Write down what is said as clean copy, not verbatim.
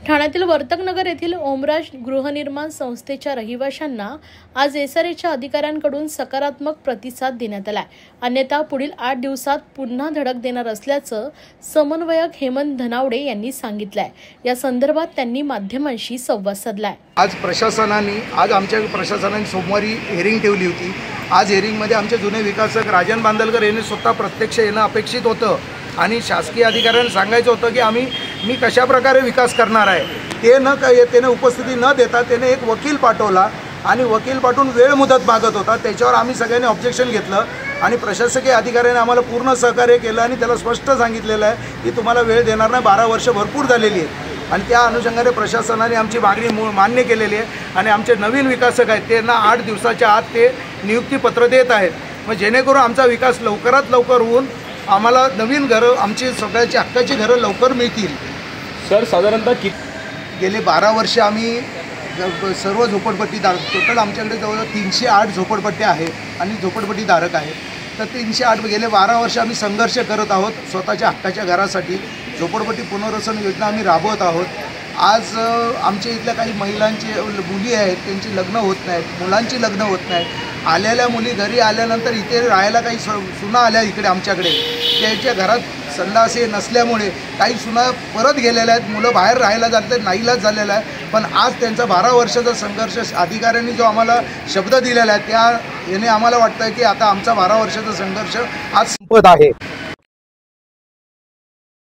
ठाण्यातील वर्तकनगर येथील ओमराज गृहनिर्माण संस्थेच्या रहिवाशांना आज एसआरएच्या अधिकाऱ्यांकडून सकारात्मक प्रतिसाद देण्यात आला. अन्यथा पुढील 8 दिवसात पुन्हा धडक देणार असल्याचं समन्वयक हेमंत धनावडे यांनी सांगितलंय. या संदर्भात त्यांनी माध्यमांशी संवाद साधलाय. आज आमच्या प्रशासनाने सोमवारी हेरिंग ठेवली होती. आज हेरिंगमध्ये आमचे जुने विकासक राजन बांदलकर यांनी स्वतः प्रत्यक्ष येणं अपेक्षित होतं आणि शासकीय अधिकाऱ्यांना सांगायचं होतं की मी कशा प्रकारे विकास करणार आहे त्याने उपस्थिती न देता त्याने एक वकील पाठवला आणि वकील पाठवून वेळ मुदत मागत होता. त्याच्यावर आम्ही सगळ्यांनी ऑब्जेक्शन घेतलं आणि प्रशासकीय अधिकाऱ्याने आम्हाला पूर्ण सहकार्य केलं आणि त्याला स्पष्ट सांगितलेलं आहे की तुम्हाला वेळ देणार नाही, 12 वर्ष भरपूर झालेली आहेत आणि त्या अनुषंगाने प्रशासनाने आमची मागणी मान्य केलेली आहे आणि आमचे नवीन विकासक आहेत त्यांना 8 दिवसाच्या आत ते नियुक्तीपत्र देत आहेत. मग जेणेकरून आमचा विकास लवकरात लवकर होऊन आम्हाला नवीन घरं, आमची सगळ्याची हक्काची घरं लवकर मिळतील. सर, साधारणतः गेले 12 वर्ष आम्ही सर्व झोपडपट्टीधारक, टोटल आमच्याकडे जवळजवळ 308 झोपडपट्ट्या आहेत आणि झोपडपट्टीधारक आहेत. तर 308 गेले 12 वर्ष आम्ही संघर्ष करत आहोत स्वतःच्या हक्काच्या घरासाठी. झोपडपट्टी पुनर्वसन योजना आम्ही राबवत आहोत. आज आमच्या इथल्या काही महिलांची मुली आहेत, त्यांची लग्न होत नाहीत, मुलांची लग्न होत नाहीत. आलेल्या मुली घरी आल्यानंतर इथे राहायला काही सुना आल्या इकडे आमच्याकडे, त्यांच्या घरात संडासे नसल्यामुळे काही सुना परत गेलेल्या आहेत. मुलं बाहेर राहायला जातात, नाईलाज झालेला आहे. पण आज त्यांचा 12 वर्षाचा संघर्ष अधिकाऱ्यांनी जो आम्हाला शब्द दिलेला आहे याने आम्हाला वाटतं की आता आमचा 12 वर्षाचा संघर्ष आज संपत आहे.